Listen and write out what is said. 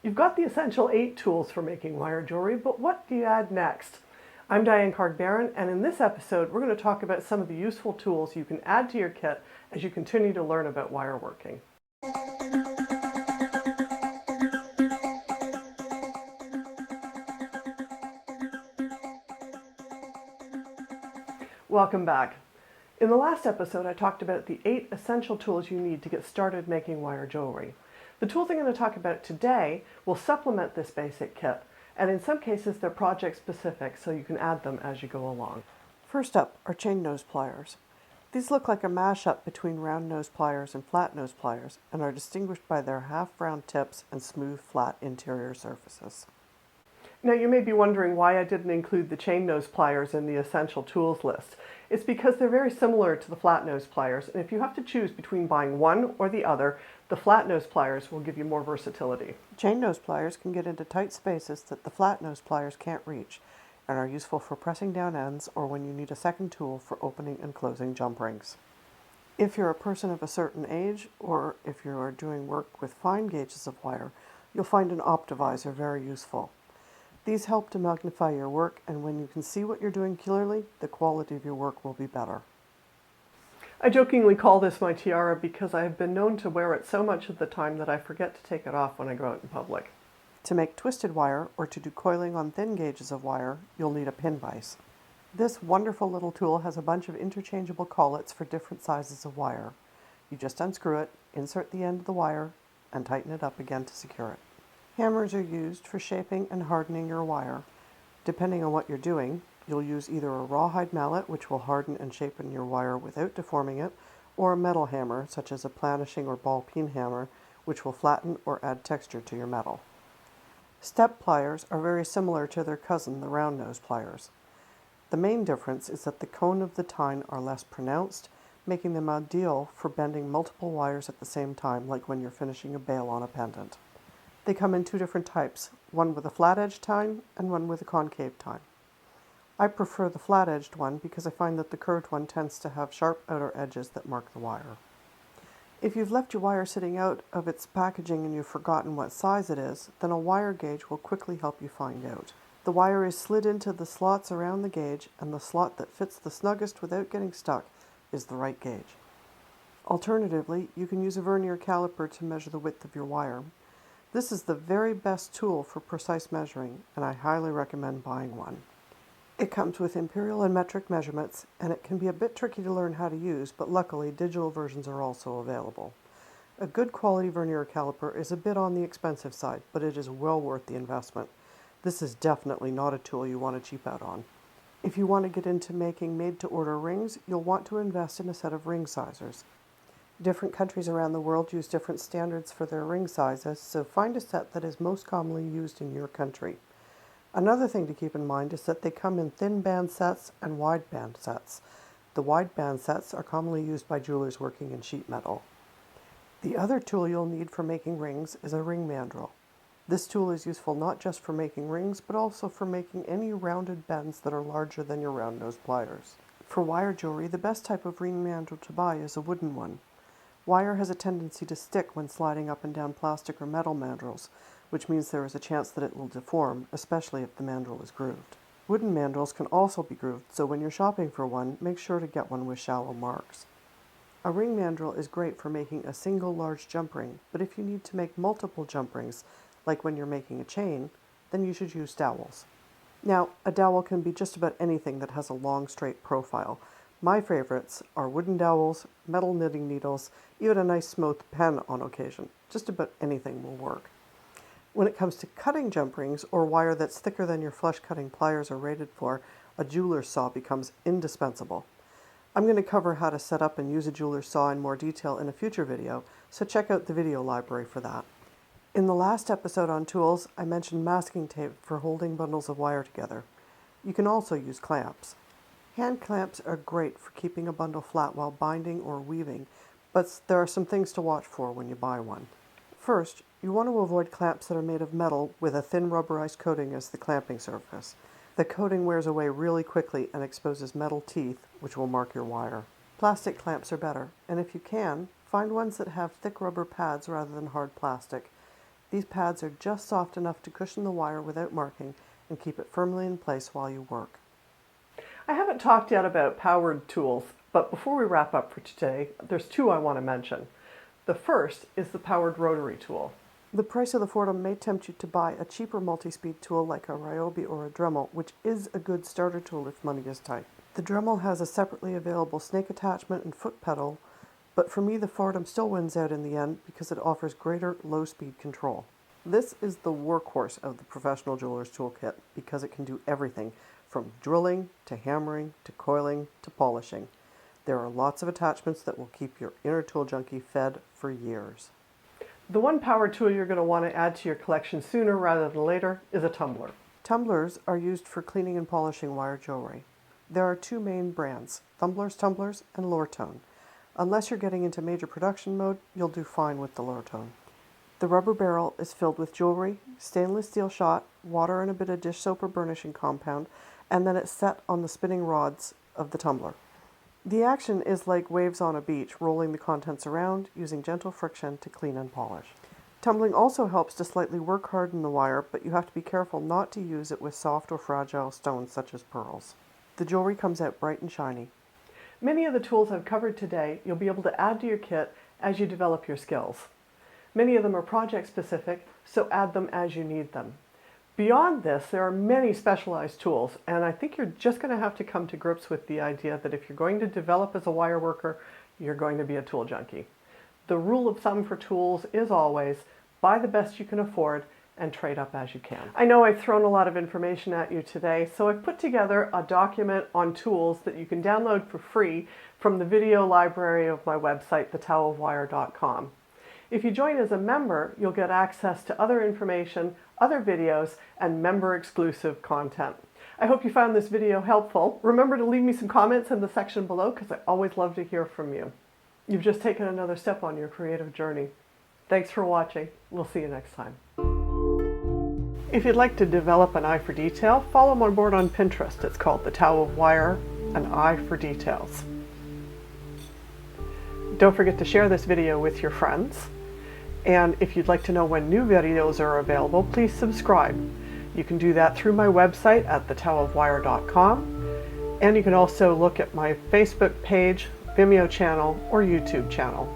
You've got the essential 8 tools for making wire jewelry, but what do you add next? I'm Dianne, and in this episode we're going to talk about some of the useful tools you can add to your kit as you continue to learn about wire working. Welcome back. In the last episode I talked about the 8 essential tools you need to get started making wire jewelry. The tools I'm going to talk about today will supplement this basic kit, and in some cases they're project specific, so you can add them as you go along. First up are chain nose pliers. These look like a mashup between round nose pliers and flat nose pliers and are distinguished by their half round tips and smooth flat interior surfaces. Now you may be wondering why I didn't include the chain nose pliers in the essential tools list. It's because they're very similar to the flat nose pliers, and if you have to choose between buying one or the other, the flat nose pliers will give you more versatility. Chain nose pliers can get into tight spaces that the flat nose pliers can't reach and are useful for pressing down ends or when you need a second tool for opening and closing jump rings. If you're a person of a certain age, or if you are doing work with fine gauges of wire, you'll find an optivisor very useful. These help to magnify your work, and when you can see what you're doing clearly, the quality of your work will be better. I jokingly call this my tiara because I have been known to wear it so much of the time that I forget to take it off when I go out in public. To make twisted wire or to do coiling on thin gauges of wire, you'll need a pin vise. This wonderful little tool has a bunch of interchangeable collets for different sizes of wire. You just unscrew it, insert the end of the wire, and tighten it up again to secure it. Hammers are used for shaping and hardening your wire. Depending on what you're doing, you'll use either a rawhide mallet, which will harden and shapen your wire without deforming it, or a metal hammer, such as a planishing or ball peen hammer, which will flatten or add texture to your metal. Step pliers are very similar to their cousin, the round nose pliers. The main difference is that the cone of the tine are less pronounced, making them ideal for bending multiple wires at the same time, like when you're finishing a bail on a pendant. They come in 2 different types, one with a flat-edged tine and one with a concave tine. I prefer the flat-edged one because I find that the curved one tends to have sharp outer edges that mark the wire. If you've left your wire sitting out of its packaging and you've forgotten what size it is, then a wire gauge will quickly help you find out. The wire is slid into the slots around the gauge, and the slot that fits the snuggest without getting stuck is the right gauge. Alternatively, you can use a vernier caliper to measure the width of your wire. This is the very best tool for precise measuring, and I highly recommend buying one. It comes with imperial and metric measurements, and it can be a bit tricky to learn how to use, but luckily digital versions are also available. A good quality vernier caliper is a bit on the expensive side, but it is well worth the investment. This is definitely not a tool you want to cheap out on. If you want to get into making made-to-order rings, you'll want to invest in a set of ring sizers. Different countries around the world use different standards for their ring sizes, so find a set that is most commonly used in your country. Another thing to keep in mind is that they come in thin band sets and wide band sets. The wide band sets are commonly used by jewelers working in sheet metal. The other tool you'll need for making rings is a ring mandrel. This tool is useful not just for making rings, but also for making any rounded bends that are larger than your round nose pliers. For wire jewelry, the best type of ring mandrel to buy is a wooden one. Wire has a tendency to stick when sliding up and down plastic or metal mandrels, which means there is a chance that it will deform, especially if the mandrel is grooved. Wooden mandrels can also be grooved, so when you're shopping for one, make sure to get one with shallow marks. A ring mandrel is great for making a single large jump ring, but if you need to make multiple jump rings, like when you're making a chain, then you should use dowels. Now, a dowel can be just about anything that has a long, straight profile. My favorites are wooden dowels, metal knitting needles, even a nice smooth pen on occasion. Just about anything will work. When it comes to cutting jump rings or wire that's thicker than your flush cutting pliers are rated for, a jeweler's saw becomes indispensable. I'm going to cover how to set up and use a jeweler's saw in more detail in a future video, so check out the video library for that. In the last episode on tools, I mentioned masking tape for holding bundles of wire together. You can also use clamps. Hand clamps are great for keeping a bundle flat while binding or weaving, but there are some things to watch for when you buy one. First, you want to avoid clamps that are made of metal with a thin rubberized coating as the clamping surface. The coating wears away really quickly and exposes metal teeth, which will mark your wire. Plastic clamps are better, and if you can, find ones that have thick rubber pads rather than hard plastic. These pads are just soft enough to cushion the wire without marking and keep it firmly in place while you work. I haven't talked yet about powered tools, but before we wrap up for today, there's two I want to mention. The first is the powered rotary tool. The price of the Fordham may tempt you to buy a cheaper multi-speed tool like a Ryobi or a Dremel, which is a good starter tool if money is tight. The Dremel has a separately available snake attachment and foot pedal, but for me the Fordham still wins out in the end because it offers greater low-speed control. This is the workhorse of the professional jeweler's toolkit because it can do everything from drilling to hammering to coiling to polishing. There are lots of attachments that will keep your inner tool junkie fed for years. The one power tool you're going to want to add to your collection sooner rather than later is a tumbler. Tumblers are used for cleaning and polishing wire jewelry. There are two main brands, Tumblers, and Lortone. Unless you're getting into major production mode, you'll do fine with the Lortone. The rubber barrel is filled with jewelry, stainless steel shot, water and a bit of dish soap or burnishing compound, and then it's set on the spinning rods of the tumbler. The action is like waves on a beach, rolling the contents around, using gentle friction to clean and polish. Tumbling also helps to slightly work harden the wire, but you have to be careful not to use it with soft or fragile stones such as pearls. The jewelry comes out bright and shiny. Many of the tools I've covered today you'll be able to add to your kit as you develop your skills. Many of them are project specific, so add them as you need them. Beyond this, there are many specialized tools, and I think you're just going to have to come to grips with the idea that if you're going to develop as a wire worker, you're going to be a tool junkie. The rule of thumb for tools is always buy the best you can afford and trade up as you can. I know I've thrown a lot of information at you today, so I've put together a document on tools that you can download for free from the video library of my website, thetowelwire.com. If you join as a member, you'll get access to other information, other videos, and member-exclusive content. I hope you found this video helpful. Remember to leave me some comments in the section below because I always love to hear from you. You've just taken another step on your creative journey. Thanks for watching. We'll see you next time. If you'd like to develop an eye for detail, follow me on board on Pinterest. It's called The Towel of Wire, an eye for details. Don't forget to share this video with your friends. And if you'd like to know when new videos are available, please subscribe. You can do that through my website at thetowelwire.com. And you can also look at my Facebook page, Vimeo channel, or YouTube channel.